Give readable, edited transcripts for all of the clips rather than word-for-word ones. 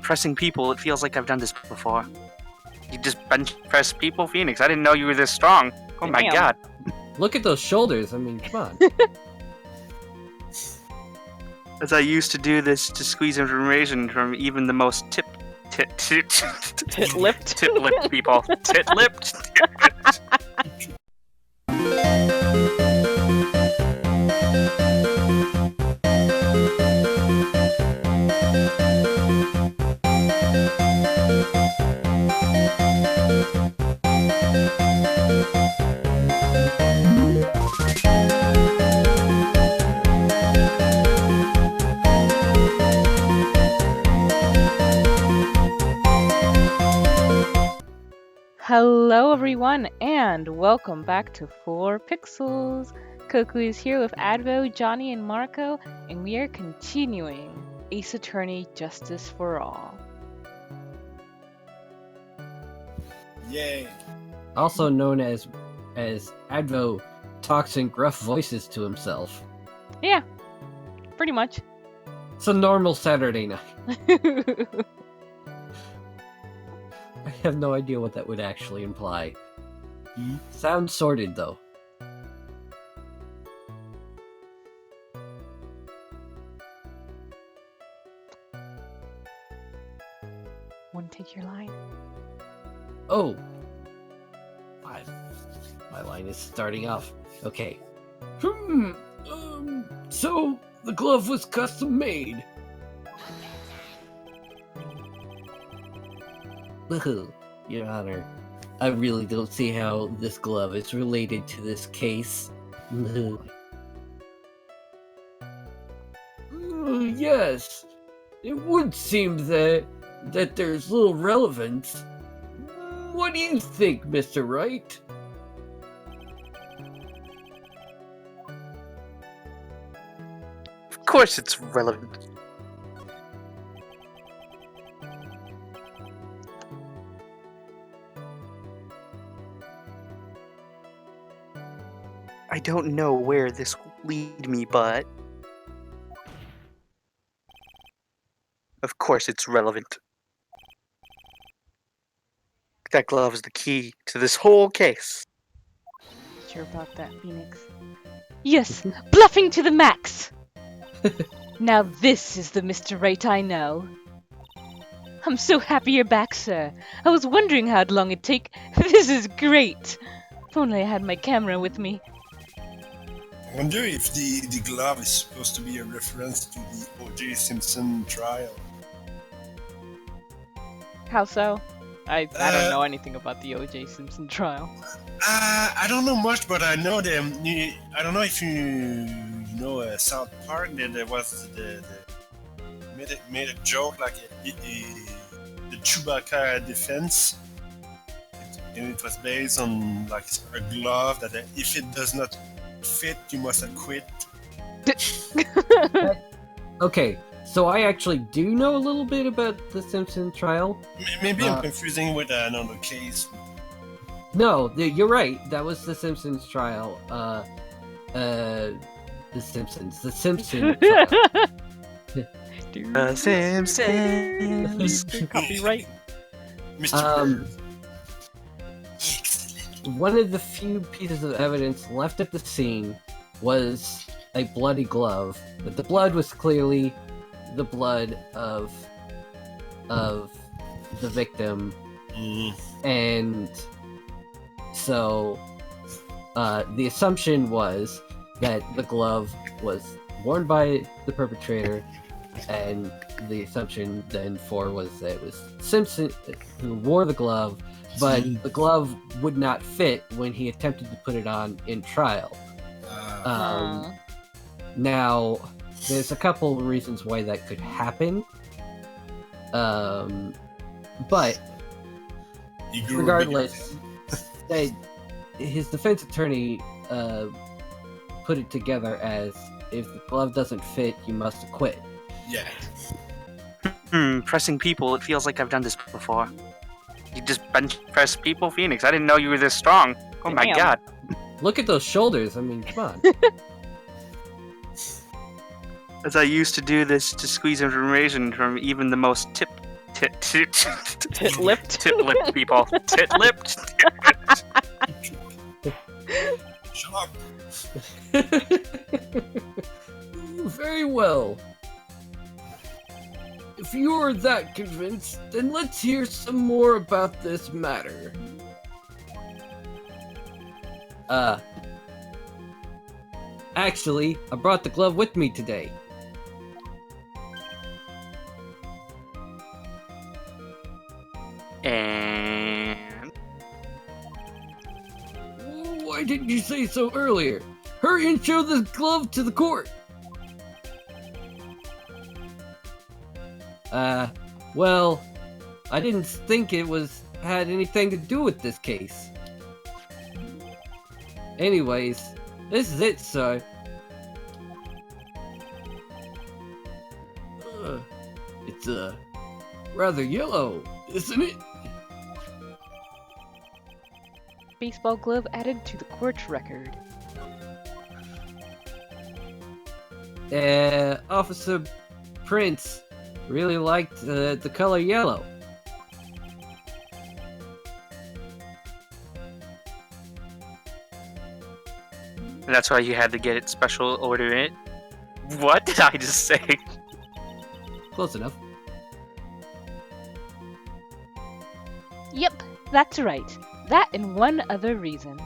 Pressing people, it feels like I've done this before. You just bench press people, Phoenix? I didn't know you were this strong. Oh my Damn. god. Look at those shoulders. I mean, come on. As I used to do this to squeeze information from even the most Tit-lipped. tit-lipped people. Tit-lipped. Hello, everyone, and welcome back to 4 Pixels. Koku is here with Advo, Johnny, and Marco, and we are continuing Ace Attorney Justice for All. Yay! Also known as Advo talks in gruff voices to himself. Yeah, pretty much. It's a normal Saturday night. I have no idea what that would actually imply. Sounds sorted, though. Want to take your line? Oh! My line is starting off. Okay. So, the glove was custom made. Your Honor, I really don't see how this glove is related to this case. Yes, it would seem that there's little relevance. What do you think, Mr. Wright? Of course it's relevant. I don't know where this will lead me, but... Of course it's relevant. That glove is the key to this whole case. Sure about that, Phoenix. Yes, bluffing to the max! Now this is the Mr. Right I know. I'm so happy you're back, sir. I was wondering how long it'd take. This is great! If only I had my camera with me. I wonder if the glove is supposed to be a reference to the O.J. Simpson trial. How so? I don't know anything about the O.J. Simpson trial. I don't know much, but I know them. I don't know if you know South Park. There was the made a joke like the Chewbacca defense, and it was based on like a glove that if it does not fit, you must acquit. Okay, so I actually do know a little bit about the Simpson trial. Maybe I'm confusing with another case. No, you're right. That was the Simpsons trial. The Simpson trial. The Simpsons. Copyright. Mr. Bird. One of the few pieces of evidence left at the scene was a bloody glove, but the blood was clearly the blood of the victim, and so the assumption was that the glove was worn by the perpetrator, and the assumption then was that it was Simpson who wore the glove, but the glove would not fit when he attempted to put it on in trial. Now, there's a couple of reasons why that could happen, but regardless, his defense attorney put it together as, if the glove doesn't fit, you must acquit. Yeah. Pressing people, it feels like I've done this before. You just bench press people, Phoenix? I didn't know you were this strong. Oh my Damn. god. Look at those shoulders. I mean, come on. As I used to do this to squeeze information from even the most Tit-lipped. tip-lipped people. Tit-lipped. Shut up. Very well. If you're that convinced, then let's hear some more about this matter. Actually, I brought the glove with me today. And Why didn't you say so earlier? Hurry and show this glove to the court! Well, I didn't think it had anything to do with this case. Anyways, this is it, sir. It's, rather yellow, isn't it? Baseball glove added to the court record. Officer Prince really liked the color yellow. that's why you had to get it special order it. What did I just say? Close enough. Yep, that's right. That and one other reason.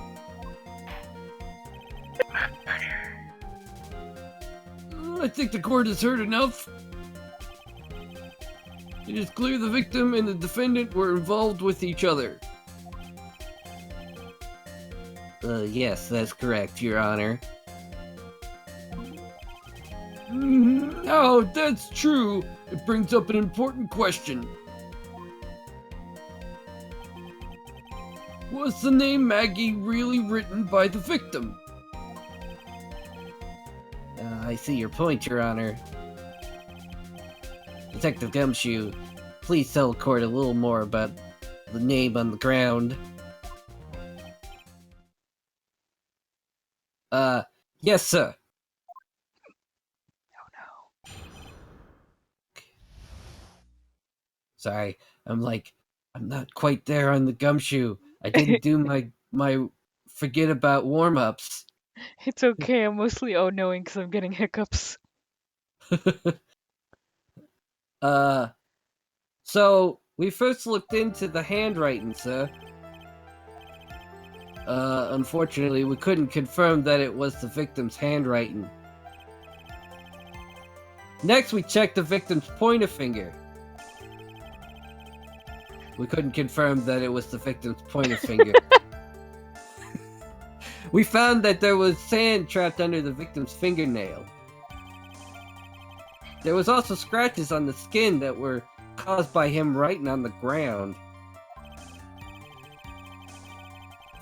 I think the court has heard enough. It is clear the victim and the defendant were involved with each other. Yes, that's correct, Your Honor. Now, if that's true, it brings up an important question. Was the name Maggie really written by the victim? I see your point, Your Honor. Detective Gumshoe, please tell the court a little more about the name on the ground. Yes, sir. Oh Sorry, I'm not quite there on the Gumshoe. I didn't do my forget about warm-ups. no. It's okay, I'm mostly oh-knowing because I'm getting hiccups. So, we first looked into the handwriting, sir. Unfortunately, we couldn't confirm that it was the victim's handwriting. Next, we checked the victim's pointer finger. We couldn't confirm that it was the victim's pointer finger. We found that there was sand trapped under the victim's fingernail. There was also scratches on the skin that were caused by him writing on the ground.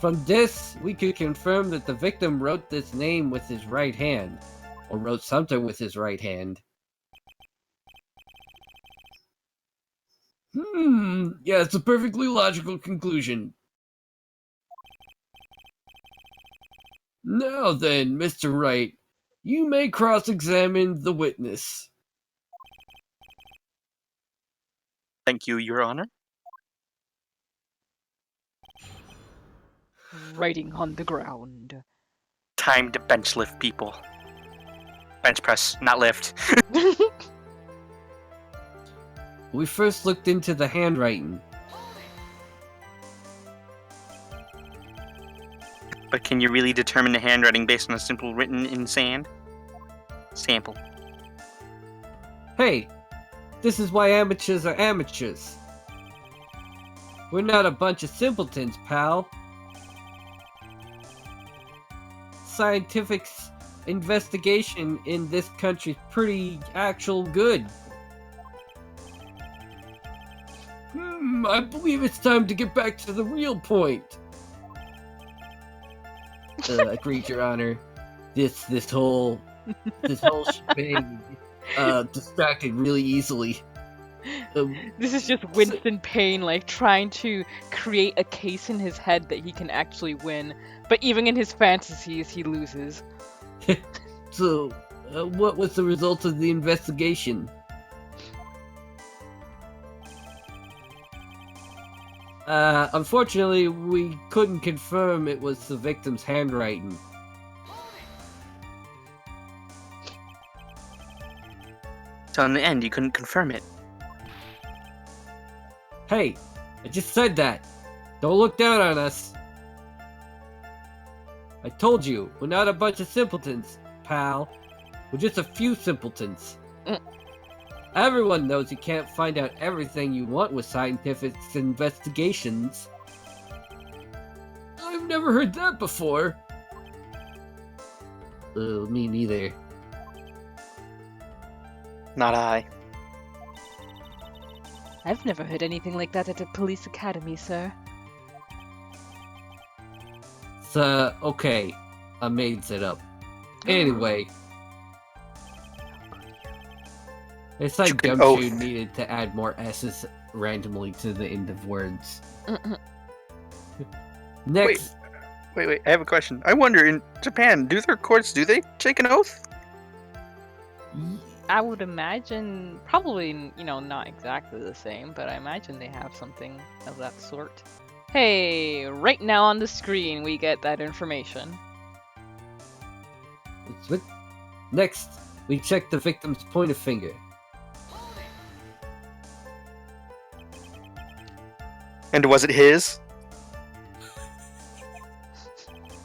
From this, we could confirm that the victim wrote this name with his right hand, or wrote something with his right hand. Yeah, it's a perfectly logical conclusion. Now then, Mr. Wright, you may cross-examine the witness. Thank you, Your Honor. Writing on the ground. Time to bench lift people. Bench press, not lift. We first looked into the handwriting. But can you really determine the handwriting based on a simple written in sand? Sample. Hey, this is why amateurs are amateurs. We're not a bunch of simpletons, pal. Scientific investigation in this country's pretty actual good. I believe it's time to get back to the real point. Agreed, Your Honor. This whole shebang distracted really easily. This is just Winston Payne, like, trying to create a case in his head that he can actually win. But even in his fantasies, he loses. So, What was the result of the investigation? Unfortunately, we couldn't confirm it was the victim's handwriting. So in the end, you couldn't confirm it. Hey, I just said that. Don't look down on us. I told you, we're not a bunch of simpletons, pal. We're just a few simpletons. Everyone knows you can't find out everything you want with scientific investigations. I've never heard that before. Me neither. Not I. I've never heard anything like that at a police academy, sir. Okay. I made it up. Anyway. It's like Chicken Gumshoe oath. needed to add more S's randomly to the end of words. Next. Wait, I have a question. I wonder, in Japan, do their courts, do they take an oath? I would imagine, probably, not exactly the same, but I imagine they have something of that sort. Hey, right now on the screen we get that information. Next, we check the victim's pointer finger. And was it his?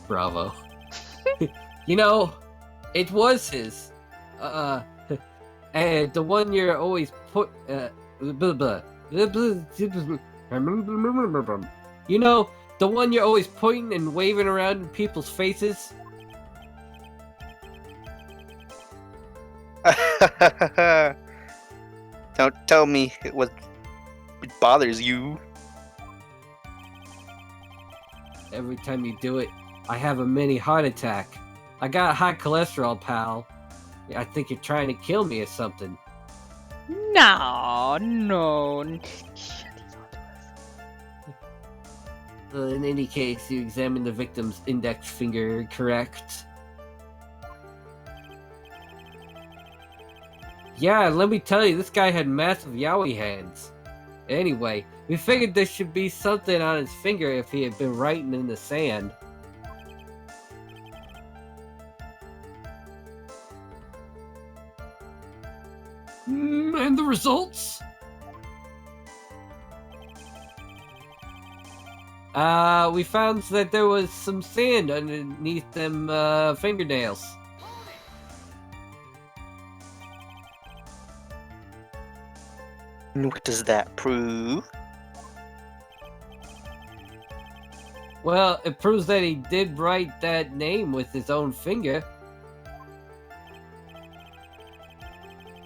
Bravo. It was his. And the one you're always the one you're always pointing and waving around in people's faces? Don't tell me it bothers you. Every time you do it, I have a mini heart attack. I got high cholesterol, pal. I think you're trying to kill me or something. No. In any case, you examined the victim's index finger, correct? Yeah, let me tell you, this guy had massive yaoi hands. Anyway, we figured there should be something on his finger if he had been writing in the sand. And the results? We found that there was some sand underneath them fingernails. And what does that prove? Well, it proves that he did write that name with his own finger.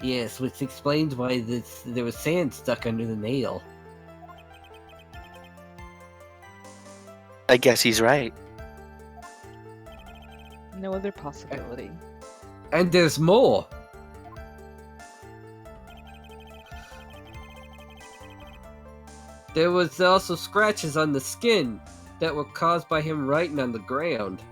Yes, which explains why there was sand stuck under the nail. I guess he's right. No other possibility. And there's more! There was also scratches on the skin that were caused by him writing on the ground.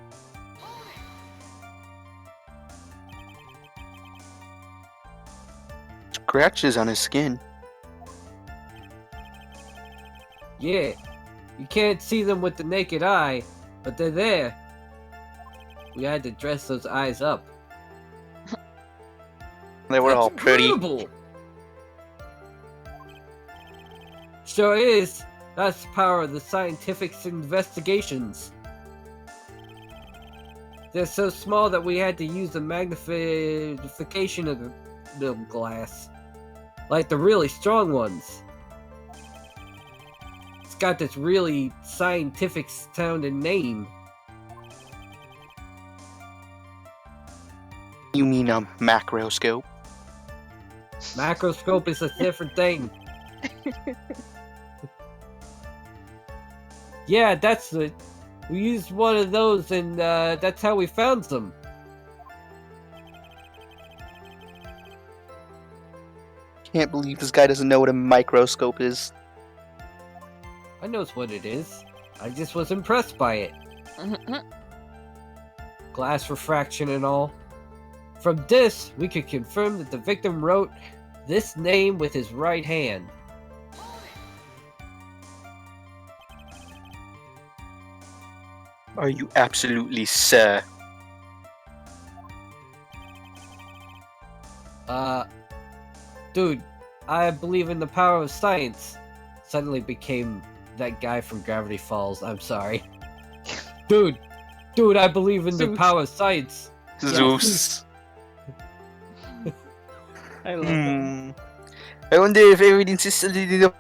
Scratches on his skin. Yeah, you can't see them with the naked eye, but they're there. We had to dress those eyes up. They were That's all pretty. incredible. Sure is. That's the power of the scientific investigations. They're so small that we had to use the magnification of the glass. Like the really strong ones. It's got this really scientific sounding name. You mean a macroscope? Macroscope is a different thing. Yeah, that's it. We used one of those and that's how we found them. Can't believe this guy doesn't know what a microscope is. I knows what it is. I just was impressed by it. Glass refraction and all. From this, we could confirm that the victim wrote this name with his right hand. Are you absolutely sir? Dude, I believe in the power of science. Suddenly became that guy from Gravity Falls. I'm sorry. Dude, I believe in the Zeus. power of science. Zeus. I love that. I wonder if everything insisted enough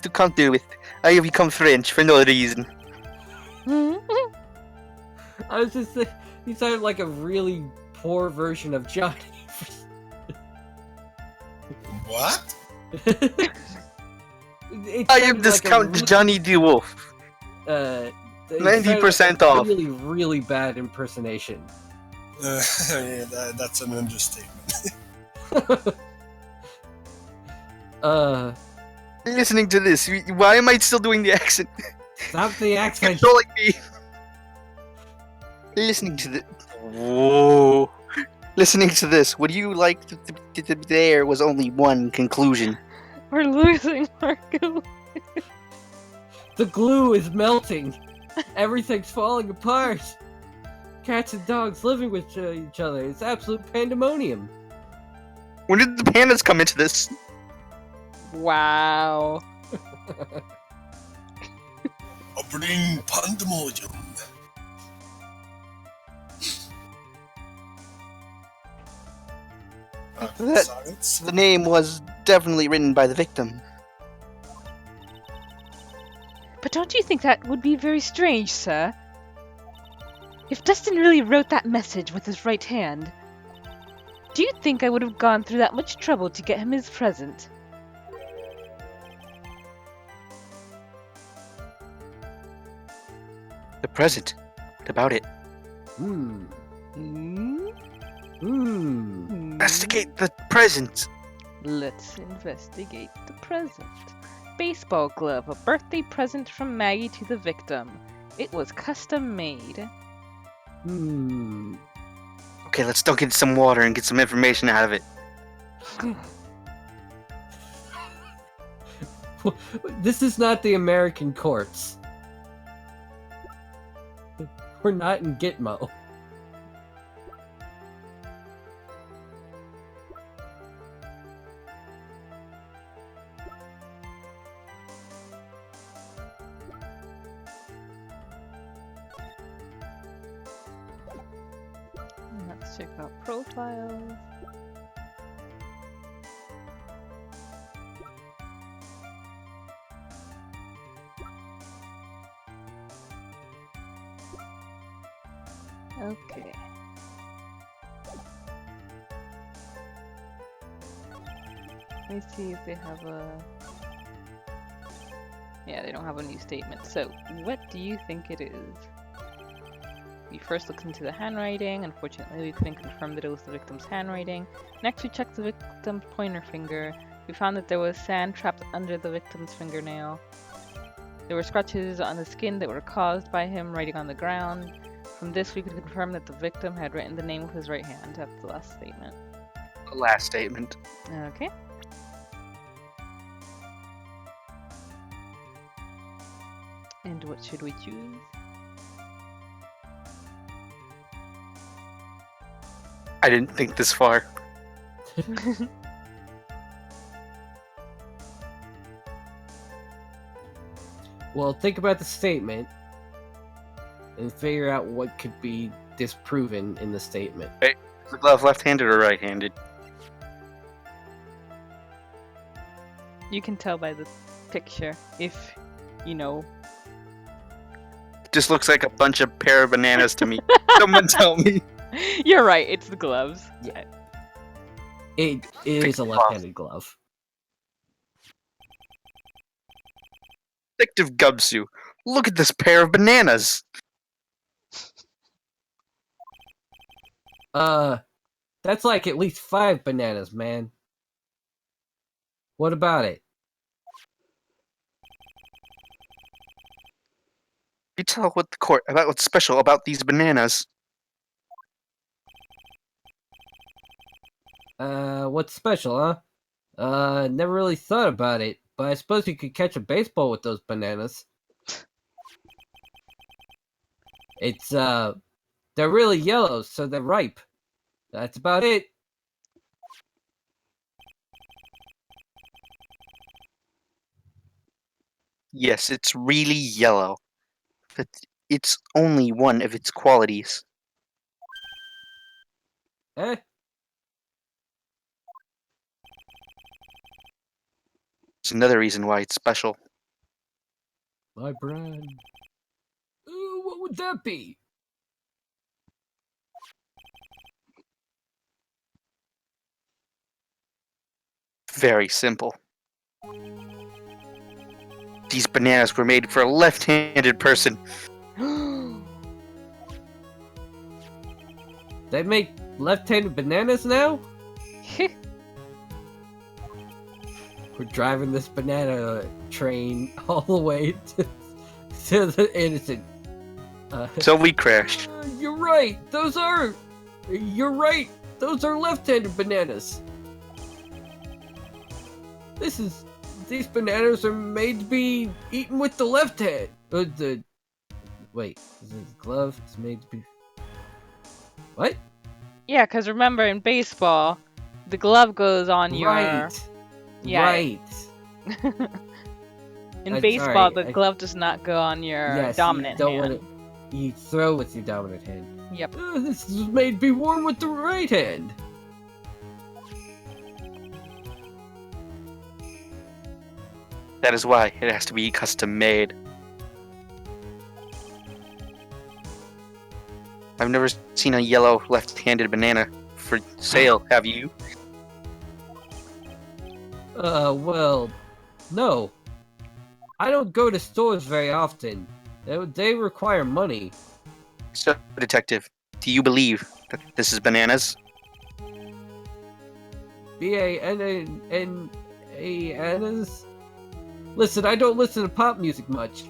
to counter with. I have become French for no reason. I was just saying, he sounded like a really poor version of Johnny. What? It I sounded am like discount Johnny the Wolf. it 90% sounded like a off. Really, really bad impersonation. Yeah, that's an understatement. Listening to this, why am I still doing the accent? Stop the accent. Controlling me. Listening to the. Whoa. Listening to this, would you like to there was only one conclusion? We're losing Marco. The glue is melting. Everything's falling apart. Cats and dogs living with each other. It's absolute pandemonium. When did the pandas come into this? Wow. Opening pandemonium. That- Science? The name was definitely written by the victim. But don't you think that would be very strange, sir? If Dustin really wrote that message with his right hand, do you think I would have gone through that much trouble to get him his present? The present. What about it? Hmm. Hmm? Investigate the present. Let's investigate the present. Baseball glove, a birthday present from Maggie to the victim. It was custom made. Hmm. Okay, let's dunk in some water and get some information out of it. This is not the American courts. We're not in Gitmo. Let's check out profiles. Okay. Let me see if they have a... Yeah, they don't have a new statement. So, what do you think it is? We first looked into the handwriting. Unfortunately, we couldn't confirm that it was the victim's handwriting. Next, we checked the victim's pointer finger. We found that there was sand trapped under the victim's fingernail. There were scratches on the skin that were caused by him writing on the ground. From this, we could confirm that the victim had written the name with his right hand. That's the last statement. The last statement. Okay. And what should we choose? I didn't think this far. Well, think about the statement and figure out what could be disproven in the statement. Is the glove left-handed or right-handed? You can tell by the picture if you know. Just looks like a bunch of pair of bananas to me. Someone tell me. You're right, it's the gloves. Yeah. It is a left-handed glove. Detective Gubsu, look at this pair of bananas. That's like at least 5 bananas, man. What about it? You tell what the court about what's special about these bananas. What's special, huh? Never really thought about it, but I suppose you could catch a baseball with those bananas. It's, they're really yellow, so they're ripe. That's about it. Yes, it's really yellow, but it's only one of its qualities. Eh? It's another reason why it's special. My brand. What would that be? Very simple. These bananas were made for a left-handed person. They make left-handed bananas now? We're driving this banana train all the way to the innocent. So we crashed. You're right. You're right. Those are left-handed bananas. These bananas are made to be eaten with the left hand. Wait, is it the glove? It's made to be. What? Yeah, because remember in baseball, the glove goes on your. Right. Yeah. Right. In baseball, sorry, the glove does not go on your Yes, dominant you don't hand. You throw with your dominant hand. Yep. This is made to be worn with the right hand. That is why it has to be custom made. I've never seen a yellow left-handed banana for sale, have you? Well, no. I don't go to stores very often. They require money. So, detective, do you believe that this is bananas? B-A-N-A-N-A-N-S? Listen, I don't listen to pop music much.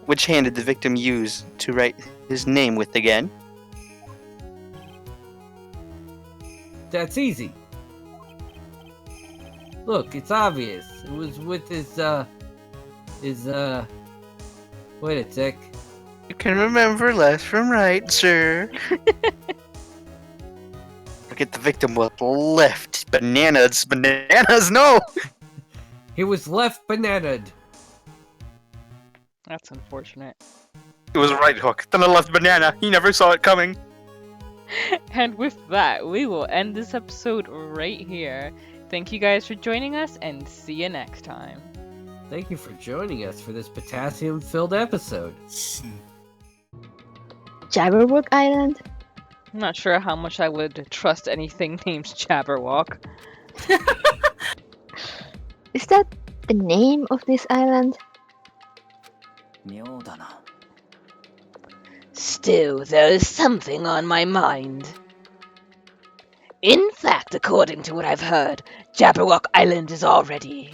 Which hand did the victim use to write his name with again? That's easy. Look, it's obvious. It was with his, wait a sec. You can remember left from right, sir. Look at the victim with left. Bananas, bananas, no! He was left bananaed. That's unfortunate. It was a right hook, then a left banana. He never saw it coming. And with that, we will end this episode right here. Thank you guys for joining us, and see you next time. Thank you for joining us for this potassium-filled episode. Jabberwock Island? I'm not sure how much I would trust anything named Jabberwock. Is that the name of this island? Still, there is something on my mind. In fact, according to what I've heard, Jabberwock Island is already...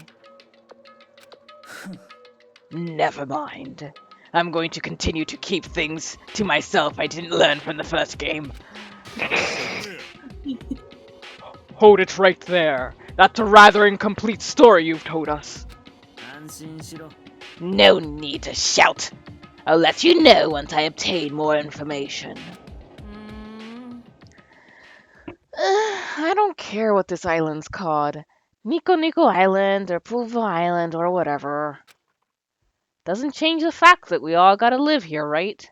Never mind. I'm going to continue to keep things to myself I didn't learn from the first game. Hold it right there. That's a rather incomplete story you've told us. No need to shout. I'll let you know once I obtain more information. I don't care what this island's called. Nico Nico Island or Puva Island or whatever. Doesn't change the fact that we all gotta live here, right?